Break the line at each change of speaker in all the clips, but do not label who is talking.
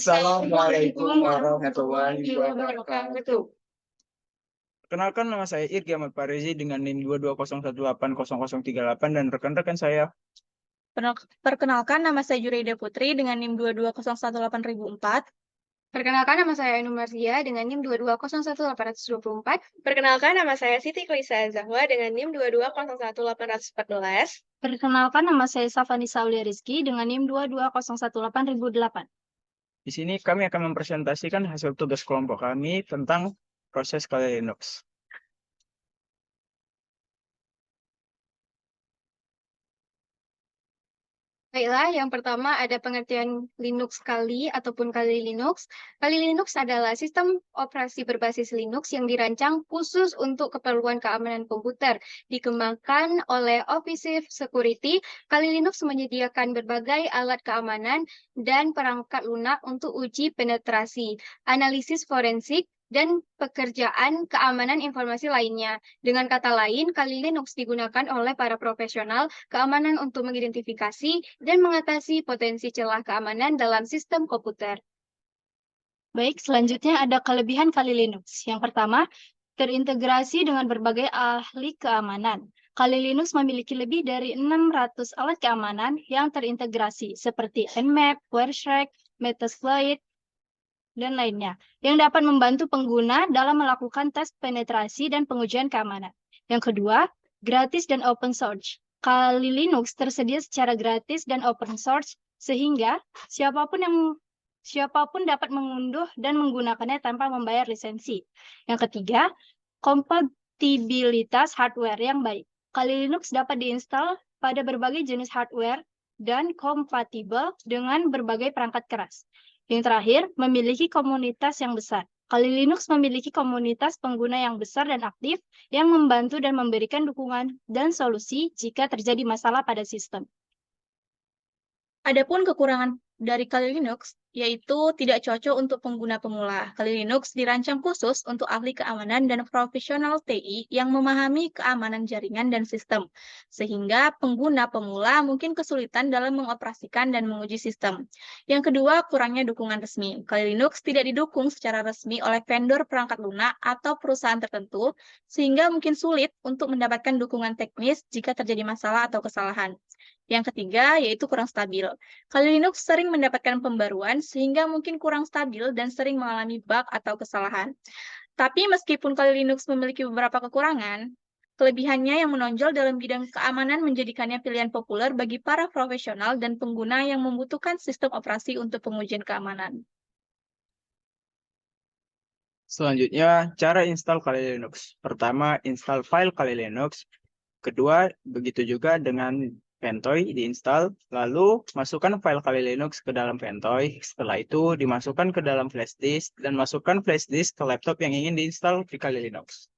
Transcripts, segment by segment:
Assalamualaikum warahmatullahi wabarakatuh. Perkenalkan nama saya Irgi Ahmad Farizi dengan NIM 220180038 dan rekan-rekan saya.
Perkenalkan, nama saya Jureida Putri dengan NIM 2201804.
Perkenalkan, nama saya Ainun Marzia dengan NIM 2201824.
Perkenalkan, nama saya Siti Klisa Zahwa dengan NIM 2201814.
Perkenalkan, nama saya Safani Saulia Rizky dengan NIM 22018.008.
Di sini kami akan mempresentasikan hasil tugas kelompok kami tentang proses Kali Linux.
Baiklah, yang pertama ada pengertian Linux Kali ataupun Kali Linux. Kali Linux adalah sistem operasi berbasis Linux yang dirancang khusus untuk keperluan keamanan komputer. Dikembangkan oleh Offensive Security, Kali Linux menyediakan berbagai alat keamanan dan perangkat lunak untuk uji penetrasi, analisis forensik, dan pekerjaan keamanan informasi lainnya. Dengan kata lain, Kali Linux digunakan oleh para profesional keamanan untuk mengidentifikasi dan mengatasi potensi celah keamanan dalam sistem komputer.
Baik, selanjutnya ada kelebihan Kali Linux. Yang pertama, terintegrasi dengan berbagai ahli keamanan. Kali Linux memiliki lebih dari 600 alat keamanan yang terintegrasi, seperti Nmap, Wireshark, Metasploit, dan lainnya, yang dapat membantu pengguna dalam melakukan tes penetrasi dan pengujian keamanan. Yang kedua, gratis dan open source. Kali Linux tersedia secara gratis dan open source, sehingga siapapun dapat mengunduh dan menggunakannya tanpa membayar lisensi. Yang ketiga, kompatibilitas hardware yang baik. Kali Linux dapat diinstal pada berbagai jenis hardware dan kompatibel dengan berbagai perangkat keras. Yang terakhir, memiliki komunitas yang besar. Kali Linux memiliki komunitas pengguna yang besar dan aktif yang membantu dan memberikan dukungan dan solusi jika terjadi masalah pada sistem.
Adapun kekurangan dari Kali Linux, yaitu tidak cocok untuk pengguna pemula. Kali Linux dirancang khusus untuk ahli keamanan dan profesional TI yang memahami keamanan jaringan dan sistem, sehingga pengguna pemula mungkin kesulitan dalam mengoperasikan dan menguji sistem. Yang kedua, kurangnya dukungan resmi. Kali Linux tidak didukung secara resmi oleh vendor perangkat lunak atau perusahaan tertentu, sehingga mungkin sulit untuk mendapatkan dukungan teknis jika terjadi masalah atau kesalahan. Yang ketiga, yaitu kurang stabil. Kali Linux sering mendapatkan pembaruan sehingga mungkin kurang stabil dan sering mengalami bug atau kesalahan. Tapi meskipun Kali Linux memiliki beberapa kekurangan, kelebihannya yang menonjol dalam bidang keamanan menjadikannya pilihan populer bagi para profesional dan pengguna yang membutuhkan sistem operasi untuk pengujian keamanan.
Selanjutnya, cara install Kali Linux. Pertama, install file Kali Linux. Kedua, begitu juga dengan Ventoy diinstal, lalu masukkan file Kali Linux ke dalam Ventoy. Setelah itu dimasukkan ke dalam flash disk dan masukkan flash disk ke laptop yang ingin diinstal di Kali Linux.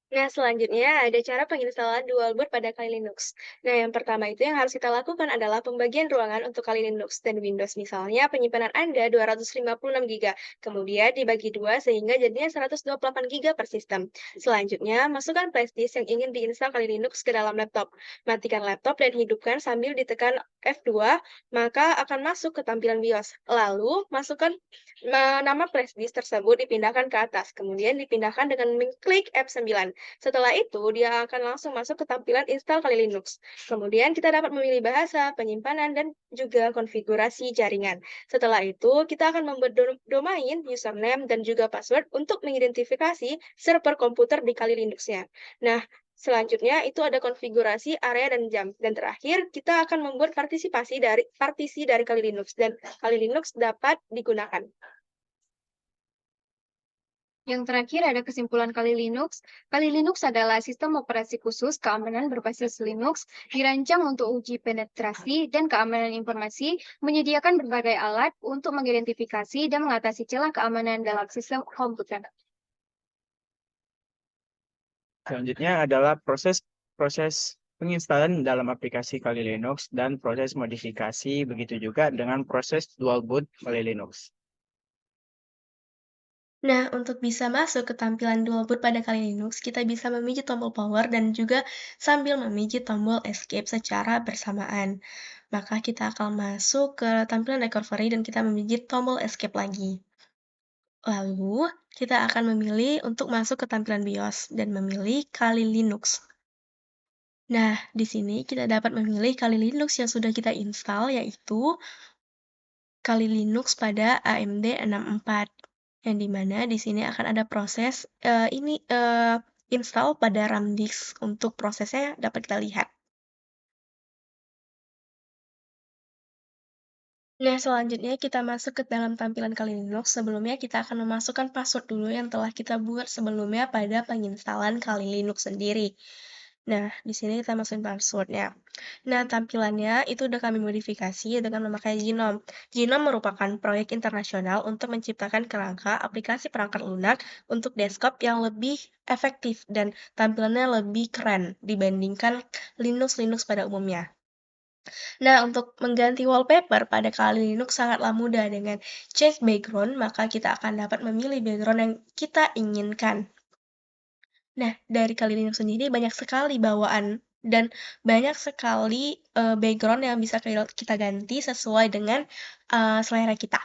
Nah, selanjutnya ada cara penginstalan dual boot pada Kali Linux. Nah, yang pertama itu yang harus kita lakukan adalah pembagian ruangan untuk Kali Linux dan Windows. Misalnya, penyimpanan Anda 256 GB, kemudian dibagi dua sehingga jadinya 128 GB per sistem. Selanjutnya, masukkan flash disk yang ingin diinstal Kali Linux ke dalam laptop. Matikan laptop dan hidupkan sambil ditekan F2, maka akan masuk ke tampilan BIOS. Lalu, masukkan nama flash disk tersebut dipindahkan ke atas, kemudian dipindahkan dengan mengklik F9. Setelah itu, dia akan langsung masuk ke tampilan install Kali Linux. Kemudian kita dapat memilih bahasa, penyimpanan, dan juga konfigurasi jaringan. Setelah itu, kita akan membuat domain, username, dan juga password untuk mengidentifikasi server komputer di Kali Linux-nya. Nah, selanjutnya itu ada konfigurasi area dan jam. Dan terakhir, kita akan membuat partisi dari Kali Linux, dan Kali Linux dapat digunakan.
Yang terakhir ada kesimpulan Kali Linux. Kali Linux adalah sistem operasi khusus keamanan berbasis Linux, dirancang untuk uji penetrasi dan keamanan informasi, menyediakan berbagai alat untuk mengidentifikasi dan mengatasi celah keamanan dalam sistem komputer.
Selanjutnya adalah proses penginstalan dalam aplikasi Kali Linux dan proses modifikasi, begitu juga dengan proses dual boot Kali Linux.
Nah, untuk bisa masuk ke tampilan dual boot pada Kali Linux, kita bisa memijit tombol power dan juga sambil memijit tombol escape secara bersamaan.
maka kita akan masuk ke tampilan recovery dan kita memijit tombol escape lagi. Lalu, kita akan memilih untuk masuk ke tampilan BIOS dan memilih Kali Linux. Nah, di sini kita dapat memilih Kali Linux yang sudah kita install, yaitu Kali Linux pada AMD 64. Yang dimana di sini akan ada proses install pada RAM disk. Untuk prosesnya dapat kita lihat. Nah, selanjutnya kita masuk ke dalam tampilan Kali Linux. Sebelumnya kita akan memasukkan password dulu yang telah kita buat sebelumnya pada penginstalan Kali Linux sendiri. Nah, di sini kita masukin passwordnya. Nah, tampilannya itu udah kami modifikasi dengan memakai Genome. Genome merupakan proyek internasional untuk menciptakan kerangka aplikasi perangkat lunak untuk desktop yang lebih efektif dan tampilannya lebih keren dibandingkan Linux pada umumnya. Nah, untuk mengganti wallpaper pada Kali Linux sangatlah mudah. Dengan change background, maka kita akan dapat memilih background yang kita inginkan. Nah, dari Kali Linux sendiri banyak sekali bawaan dan banyak sekali background yang bisa kita ganti sesuai dengan selera kita.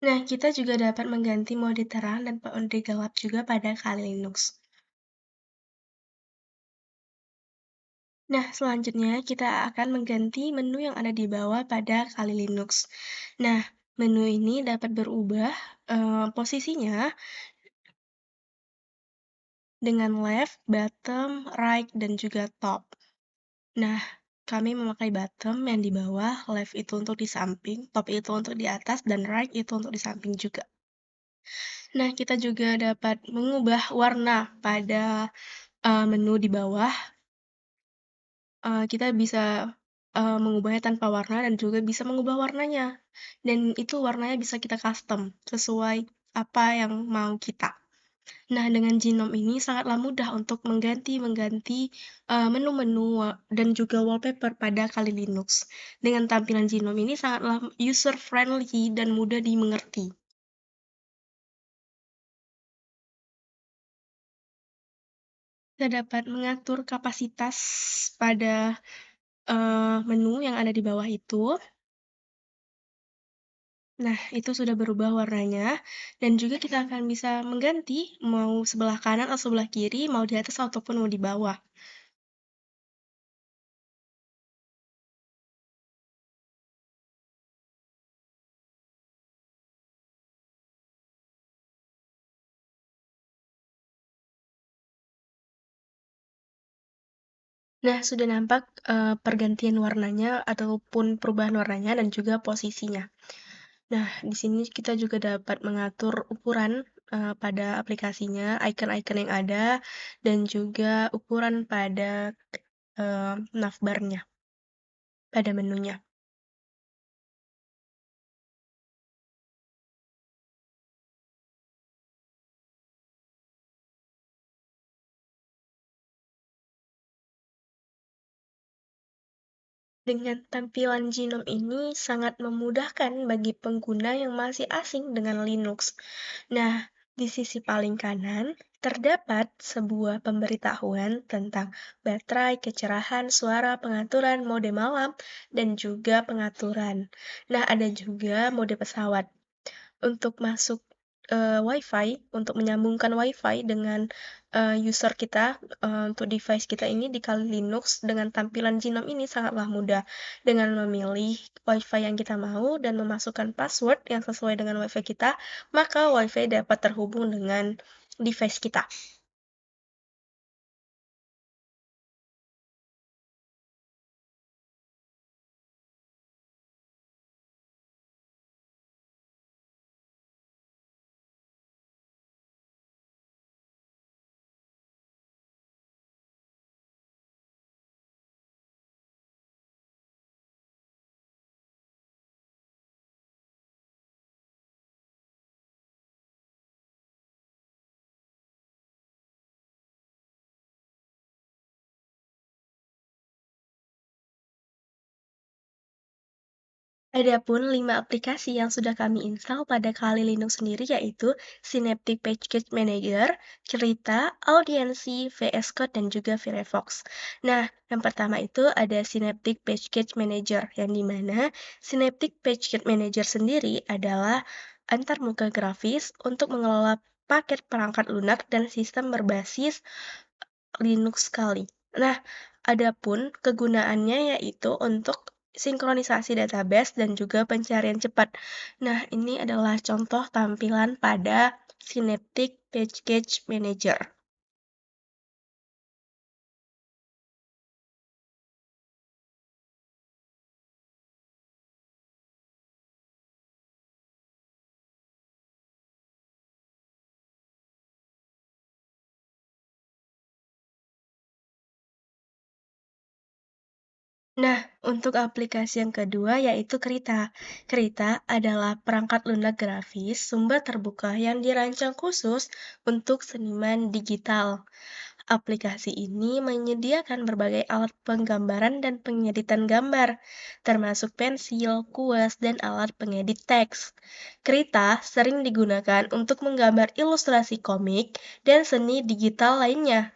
Nah, kita juga dapat mengganti mode terang dan mode gelap juga pada Kali Linux. Nah, selanjutnya kita akan mengganti menu yang ada di bawah pada Kali Linux. Nah, menu ini dapat berubah posisinya dengan left, bottom, right, dan juga top. Nah, kami memakai bottom yang di bawah, left itu untuk di samping, top itu untuk di atas, dan right itu untuk di samping juga. Nah, kita juga dapat mengubah warna pada menu di bawah. Kita bisa mengubahnya tanpa warna dan juga bisa mengubah warnanya. Dan itu warnanya bisa kita custom sesuai apa yang mau kita. Nah, dengan Genome ini sangatlah mudah untuk mengganti menu-menu dan juga wallpaper pada Kali Linux. Dengan tampilan Genome ini sangatlah user friendly dan mudah dimengerti. Kita dapat mengatur kapasitas pada menu yang ada di bawah itu. Nah, itu sudah berubah warnanya, dan juga kita akan bisa mengganti mau sebelah kanan atau sebelah kiri, mau di atas ataupun mau di bawah. Nah, sudah nampak pergantian warnanya ataupun perubahan warnanya dan juga posisinya. Nah, di sini kita juga dapat mengatur ukuran pada aplikasinya, icon-icon yang ada, dan juga ukuran pada navbarnya, pada menunya. Dengan tampilan Genome ini sangat memudahkan bagi pengguna yang masih asing dengan Linux. Nah, di sisi paling kanan terdapat sebuah pemberitahuan tentang baterai, kecerahan, suara, pengaturan, mode malam, dan juga pengaturan. Nah, ada juga mode pesawat. Untuk masuk Wi-Fi, untuk menyambungkan Wi-Fi dengan user kita, untuk device kita ini di Kali Linux dengan tampilan Genome ini sangatlah mudah. Dengan memilih Wi-Fi yang kita mau dan memasukkan password yang sesuai dengan Wi-Fi kita, maka Wi-Fi dapat terhubung dengan device kita. Adapun 5 aplikasi yang sudah kami install pada Kali Linux sendiri yaitu Synaptic Package Manager, Cerita, Audiency, VS Code, dan juga Firefox. Nah, yang pertama itu ada Synaptic Package Manager, yang dimana Synaptic Package Manager sendiri adalah antarmuka grafis untuk mengelola paket perangkat lunak dan sistem berbasis Linux Kali. Nah, adapun kegunaannya yaitu untuk sinkronisasi database dan juga pencarian cepat. Nah, ini adalah contoh tampilan pada Synaptic Package Manager. Nah, untuk aplikasi yang kedua yaitu Krita. Krita adalah perangkat lunak grafis sumber terbuka yang dirancang khusus untuk seniman digital. Aplikasi ini menyediakan berbagai alat penggambaran dan pengeditan gambar, termasuk pensil, kuas, dan alat pengedit teks. Krita sering digunakan untuk menggambar ilustrasi komik dan seni digital lainnya.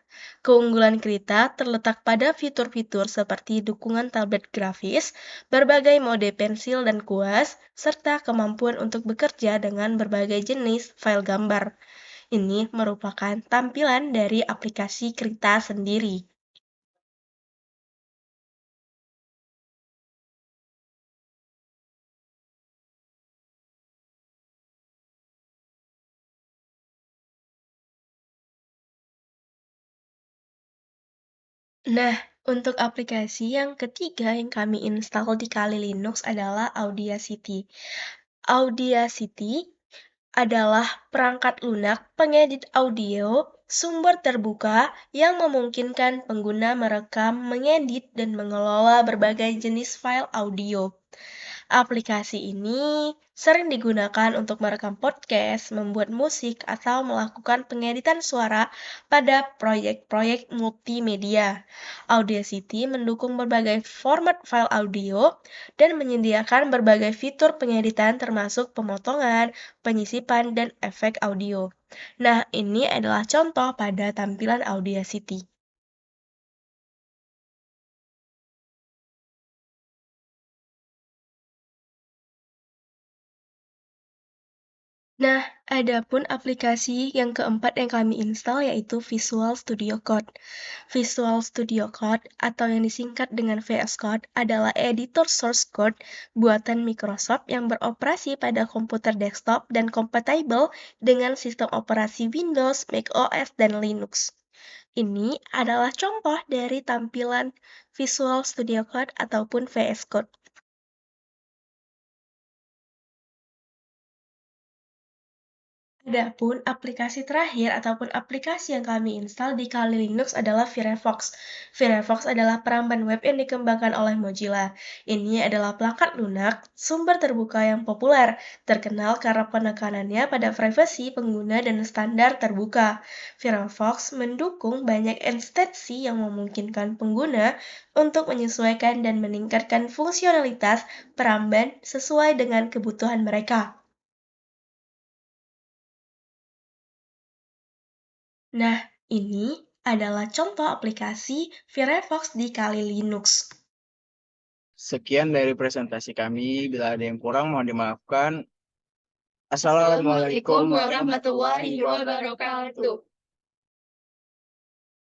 Keunggulan Krita terletak pada fitur-fitur seperti dukungan tablet grafis, berbagai mode pensil dan kuas, serta kemampuan untuk bekerja dengan berbagai jenis file gambar. Ini merupakan tampilan dari aplikasi Krita sendiri. Nah, untuk aplikasi yang ketiga yang kami install di Kali Linux adalah Audacity. Audacity adalah perangkat lunak pengedit audio sumber terbuka yang memungkinkan pengguna merekam, mengedit, dan mengelola berbagai jenis file audio. Aplikasi ini sering digunakan untuk merekam podcast, membuat musik, atau melakukan pengeditan suara pada proyek-proyek multimedia. Audacity mendukung berbagai format file audio dan menyediakan berbagai fitur pengeditan termasuk pemotongan, penyisipan, dan efek audio. Nah, ini adalah contoh pada tampilan Audacity. Nah, adapun aplikasi yang keempat yang kami install yaitu Visual Studio Code. Visual Studio Code atau yang disingkat dengan VS Code adalah editor source code buatan Microsoft yang beroperasi pada komputer desktop dan kompatibel dengan sistem operasi Windows, macOS, dan Linux. Ini adalah contoh dari tampilan Visual Studio Code ataupun VS Code. Adapun aplikasi terakhir ataupun aplikasi yang kami install di Kali Linux adalah Firefox. Firefox adalah peramban web yang dikembangkan oleh Mozilla. Ini adalah perangkat lunak sumber terbuka yang populer, terkenal karena penekanannya pada privasi pengguna dan standar terbuka. Firefox mendukung banyak ekstensi yang memungkinkan pengguna untuk menyesuaikan dan meningkatkan fungsionalitas peramban sesuai dengan kebutuhan mereka. Nah, ini adalah contoh aplikasi Firefox di Kali Linux.
Sekian dari presentasi kami. Bila ada yang kurang, mohon dimaafkan. Assalamualaikum warahmatullahi wabarakatuh.